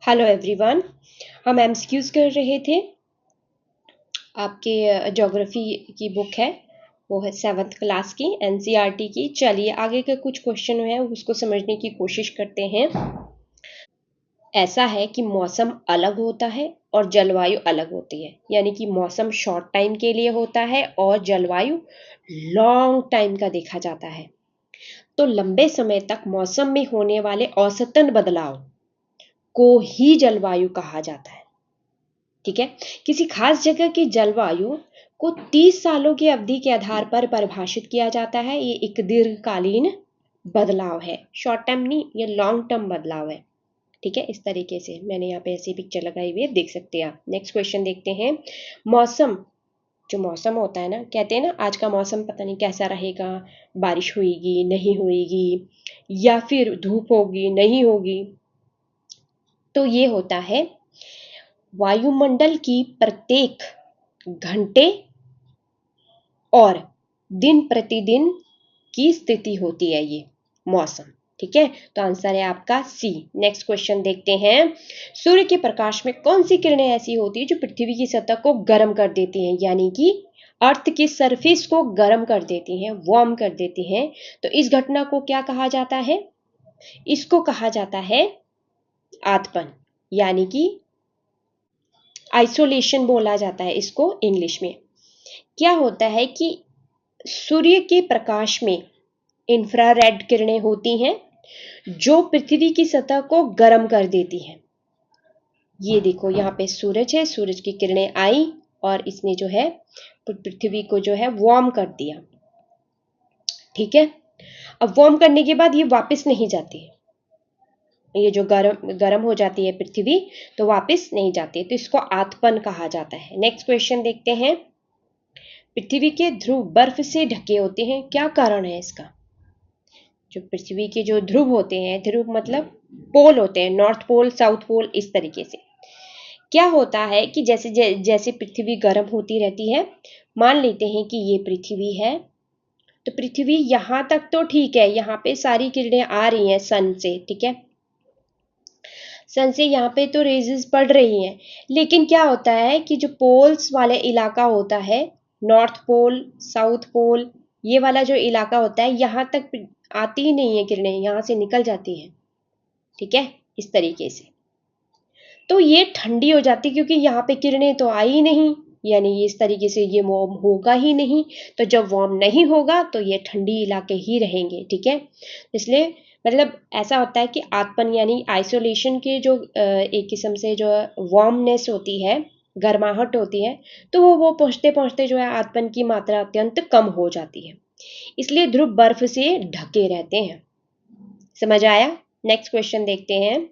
Hello everyone. हम MCQs कर रहे थे। आपके ज्योग्राफी की बुक है, वो है 7th क्लास की एनसीईआरटी की। चलिए आगे के कुछ क्वेश्चन हैं उसको समझने की कोशिश करते हैं। ऐसा है कि मौसम अलग होता है और जलवायु अलग होती है, यानी कि मौसम शॉर्ट टाइम के लिए होता है और जलवायु लॉन्ग टाइम का देखा जाता है। तो लंबे समय तक मौसम में होने वाले औसतन बदलाव को ही जलवायु कहा जाता है। ठीक है। किसी खास जगह की जलवायु को 30 सालों की अवधि के आधार पर परिभाषित किया जाता है। ये एक दीर्घकालीन बदलाव है, शॉर्ट टर्म नहीं, ये लॉन्ग टर्म बदलाव है। ठीक है, इस तरीके से मैंने यहाँ पे ऐसी पिक्चर लगाई हुई है, देख सकते हैं आप। नेक्स्ट क्वेश्चन देखते हैं। मौसम, जो मौसम होता है ना, कहते हैं ना आज का मौसम पता नहीं कैसा रहेगा, बारिश होगी नहीं होगी, या फिर धूप होगी नहीं होगी। तो ये होता है वायुमंडल की प्रत्येक घंटे और दिन प्रतिदिन की स्थिति होती है ये मौसम। ठीक है, तो आंसर है आपका सी। नेक्स्ट क्वेश्चन देखते हैं। सूर्य के प्रकाश में कौन सी किरणें ऐसी होती है जो पृथ्वी की सतह को गर्म कर देती हैं, यानी कि अर्थ की सरफेस को गर्म कर देती हैं, वार्म कर देती हैं। तो इस घटना को क्या कहा जाता है? इसको कहा जाता है आतपन, यानी कि आइसोलेशन बोला जाता है इसको इंग्लिश में। क्या होता है कि सूर्य के प्रकाश में इंफ्रारेड किरणें होती हैं जो पृथ्वी की सतह को गर्म कर देती हैं। ये देखो यहाँ पे सूरज है, सूरज की किरणें आई और इसने जो है पृथ्वी को जो है वार्म कर दिया। ठीक है, अब वार्म करने के बाद ये वापस नहीं जाती है, ये जो गर्म हो जाती है पृथ्वी, तो वापस नहीं जाती, तो इसको आतपन कहा जाता है। नेक्स्ट क्वेश्चन देखते हैं। पृथ्वी के ध्रुव बर्फ से ढके होते हैं, क्या कारण है इसका? जो पृथ्वी के जो ध्रुव होते हैं, ध्रुव मतलब पोल होते हैं, नॉर्थ पोल साउथ पोल, इस तरीके से। क्या होता है कि जैसे जैसे पृथ्वी गर्म होती रहती है, मान लेते हैं कि ये पृथ्वी है, तो पृथ्वी यहाँ तक तो ठीक है, यहाँ पे सारी किरणें आ रही हैं सन से। ठीक है, सन से यहाँ पे तो रेजेस पड़ रही हैं, लेकिन क्या होता है कि जो पोल्स वाले इलाका होता है, नॉर्थ पोल साउथ पोल, ये वाला जो इलाका होता है, यहाँ तक आती ही नहीं है किरणें, यहाँ से निकल जाती हैं। ठीक है, इस तरीके से तो ये ठंडी हो जाती, क्योंकि यहाँ पे किरणें तो आई ही नहीं, यानी इस तरीके से ये वार्म होगा ही नहीं। तो जब वार्म नहीं होगा तो ये ठंडी इलाके ही रहेंगे। ठीक है, इसलिए मतलब ऐसा होता है कि आतपन यानी आइसोलेशन के जो एक किस्म से जो वार्मनेस होती है, गर्माहट होती है, तो वो पहुँचते पहुँचते जो है आतपन की मात्रा अत्यंत कम हो जाती है। इसलिए ध्रुव बर्फ से ढके रहते हैं। समझ आया? नेक्स्ट क्वेश्चन देखते हैं।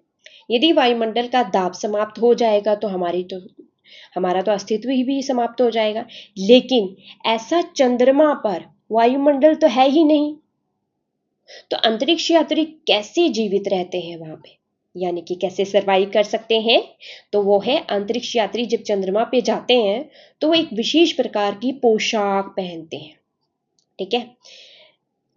यदि वायुमंडल का दाब समाप्त हो जाएगा तो हमारा तो अस्तित्व ही भी समाप्त हो जाएगा। लेकिन ऐसा चंद्रमा पर वायुमंडल तो है ही नहीं, तो अंतरिक्ष यात्री कैसे जीवित रहते हैं वहां पे, यानी कि कैसे सरवाइव कर सकते हैं? तो वो है, अंतरिक्ष यात्री जब चंद्रमा पे जाते हैं तो वो एक विशेष प्रकार की पोशाक पहनते हैं। ठीक है,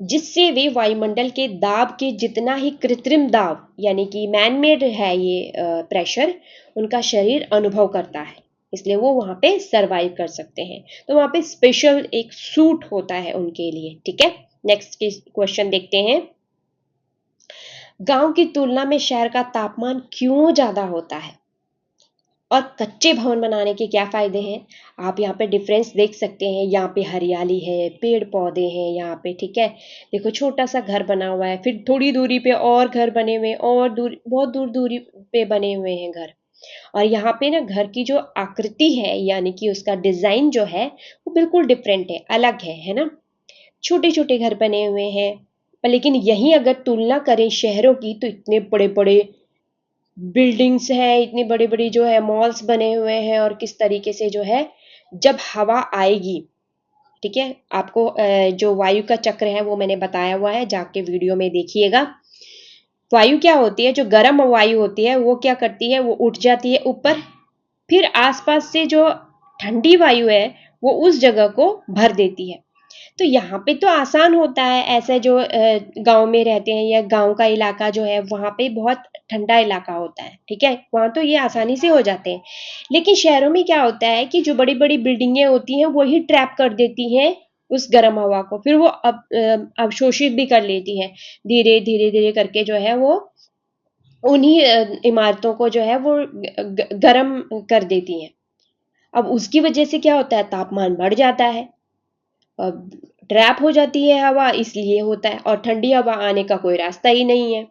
जिससे वे वायुमंडल के दाब के जितना ही कृत्रिम दाब, यानी कि मैन मेड है ये प्रेशर, उनका शरीर अनुभव करता है, इसलिए वो वहां पे सरवाइव कर सकते हैं। तो वहां पे स्पेशल एक सूट होता है उनके लिए। ठीक है, नेक्स्ट क्वेश्चन देखते हैं। गांव की तुलना में शहर का तापमान क्यों ज्यादा होता है और कच्चे भवन बनाने के क्या फायदे हैं? आप यहाँ पे डिफरेंस देख सकते हैं। यहाँ पे हरियाली है, पेड़ पौधे हैं यहाँ पे। ठीक है, देखो छोटा सा घर बना हुआ है, फिर थोड़ी दूरी पे और घर बने हुए हैं, और बहुत दूर दूरी पे बने हुए हैं घर। और यहाँ पे ना घर की जो आकृति है, यानी कि उसका डिजाइन जो है, वो बिल्कुल डिफरेंट है, अलग है ना। छोटे छोटे घर बने हुए हैं, पर लेकिन यही अगर तुलना करें शहरों की, तो इतने बड़े बड़े बिल्डिंग्स हैं, इतनी बड़ी बड़ी जो है मॉल्स बने हुए हैं, और किस तरीके से जो है जब हवा आएगी। ठीक है, आपको जो वायु का चक्र है वो मैंने बताया हुआ है, जाके वीडियो में देखिएगा। वायु क्या होती है, जो गर्म वायु होती है वो क्या करती है, वो उठ जाती है ऊपर, फिर आसपास से जो ठंडी वायु है वो उस जगह को भर देती है। तो यहाँ पे तो आसान होता है, ऐसे जो गांव में रहते हैं या गांव का इलाका जो है वहाँ पे बहुत ठंडा इलाका होता है, ठीक है, वहाँ तो ये आसानी से हो जाते हैं। लेकिन शहरों में क्या होता है कि जो बड़ी बड़ी बिल्डिंगें होती हैं वही ट्रैप कर देती हैं उस गर्म हवा को, फिर वो अवशोषित भी कर लेती हैं, धीरे धीरे धीरे करके जो है वो उन्हीं इमारतों को जो है वो गर्म कर देती हैं। अब उसकी वजह से क्या होता है, तापमान बढ़ जाता है, अब ट्रैप हो जाती है हवा, इसलिए होता है, और ठंडी हवा आने का कोई रास्ता ही नहीं है।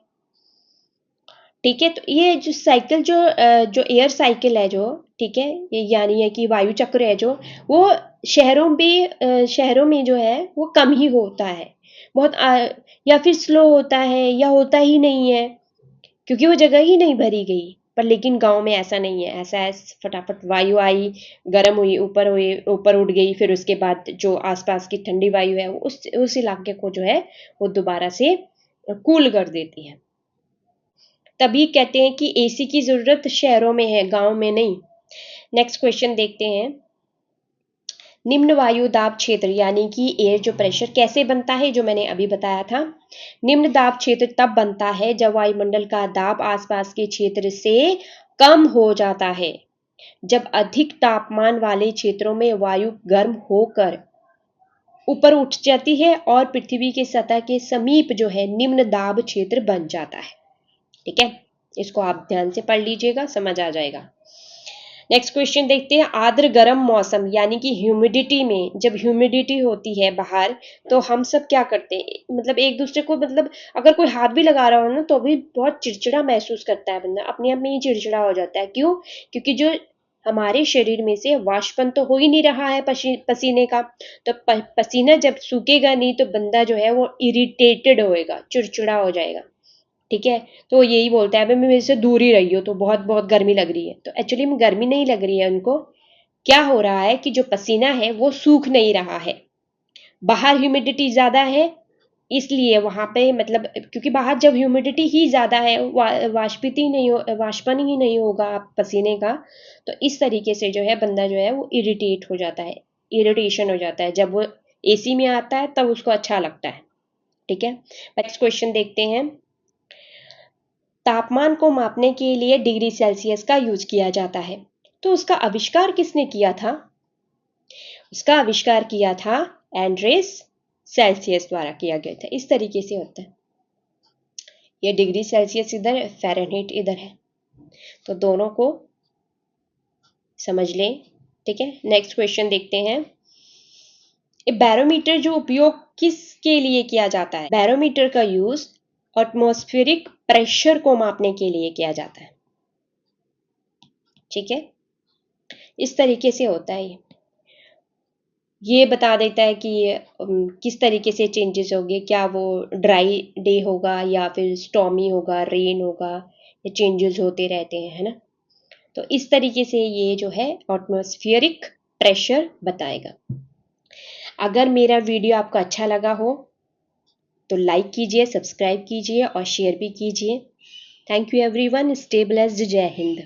ठीक है, तो ये जो साइकिल जो एयर साइकिल है जो, ठीक है, ये यानी है कि वायु चक्र है जो, वो शहरों में जो है वो कम ही होता है, बहुत या फिर स्लो होता है या होता ही नहीं है, क्योंकि वो जगह ही नहीं भरी गई। पर लेकिन गांव में ऐसा नहीं है, ऐसा है फटाफट वायु आई, गर्म हुई, ऊपर उड़ गई, फिर उसके बाद जो आसपास की ठंडी वायु है उस इलाके को जो है वो दोबारा से कूल कर देती है। तभी कहते हैं कि एसी की जरूरत शहरों में है, गांव में नहीं। नेक्स्ट क्वेश्चन देखते हैं। निम्न वायु दाब क्षेत्र यानी कि एयर जो प्रेशर कैसे बनता है, जो मैंने अभी बताया था। निम्न दाब क्षेत्र तब बनता है जब वायुमंडल का दाब आसपास के क्षेत्र से कम हो जाता है, जब अधिक तापमान वाले क्षेत्रों में वायु गर्म होकर ऊपर उठ जाती है और पृथ्वी के सतह के समीप जो है निम्न दाब क्षेत्र बन जाता है। ठीक है, इसको आप ध्यान से पढ़ लीजिएगा, समझ आ जाएगा। नेक्स्ट क्वेश्चन देखते हैं। आर्द्र गर्म मौसम यानी कि ह्यूमिडिटी में, जब ह्यूमिडिटी होती है बाहर, तो हम सब क्या करते हैं, मतलब एक दूसरे को, मतलब अगर कोई हाथ भी लगा रहा हो ना तो भी बहुत चिड़चिड़ा महसूस करता है बंदा, अपने आप में ही चिड़चिड़ा हो जाता है। क्यों? क्योंकि जो हमारे शरीर में से वाष्पन तो हो ही नहीं रहा है पसीने का, तो पसीना जब सूखेगा नहीं तो बंदा जो है वो इरिटेटेड होएगा, चिड़चिड़ा हो जाएगा। ठीक है, तो यही बोलता है भाई मैं मेरे से दूर ही रही हो, तो बहुत बहुत गर्मी लग रही है, तो एक्चुअली में गर्मी नहीं लग रही है उनको। क्या हो रहा है कि जो पसीना है वो सूख नहीं रहा है, बाहर ह्यूमिडिटी ज्यादा है, इसलिए वहां पे, मतलब क्योंकि बाहर जब ह्यूमिडिटी ही ज्यादा है, वाष्पन ही नहीं होगा पसीने का, तो इस तरीके से जो है बंदा जो है वो इरिटेट हो जाता है, इरिटेशन हो जाता है। जब वो एसी में आता है तब उसको अच्छा लगता है। ठीक है, नेक्स्ट क्वेश्चन देखते हैं। तापमान को मापने के लिए डिग्री सेल्सियस का यूज किया जाता है, तो उसका आविष्कार किसने किया था? उसका आविष्कार किया था एंड्रेस सेल्सियस द्वारा किया गया था। इस तरीके से होता है, ये डिग्री सेल्सियस इधर है, फ़ारेनहाइट इधर है, तो दोनों को समझ लें। ठीक है, नेक्स्ट क्वेश्चन देखते हैं। बैरोमीटर जो उपयोग किसके लिए किया जाता है? बैरोमीटर का यूज एटमॉस्फेरिक प्रेशर को मापने के लिए किया जाता है। ठीक है, इस तरीके से होता है। ये बता देता है कि किस तरीके से चेंजेस होंगे, क्या वो ड्राई डे होगा या फिर स्टॉमी होगा, रेन होगा, या चेंजेस होते रहते हैं, है ना। तो इस तरीके से ये जो है एटमॉस्फेरिक प्रेशर बताएगा। अगर मेरा वीडियो आपको अच्छा लगा हो तो लाइक कीजिए, सब्सक्राइब कीजिए और शेयर भी कीजिए। Thank you everyone, stay blessed, जय हिंद।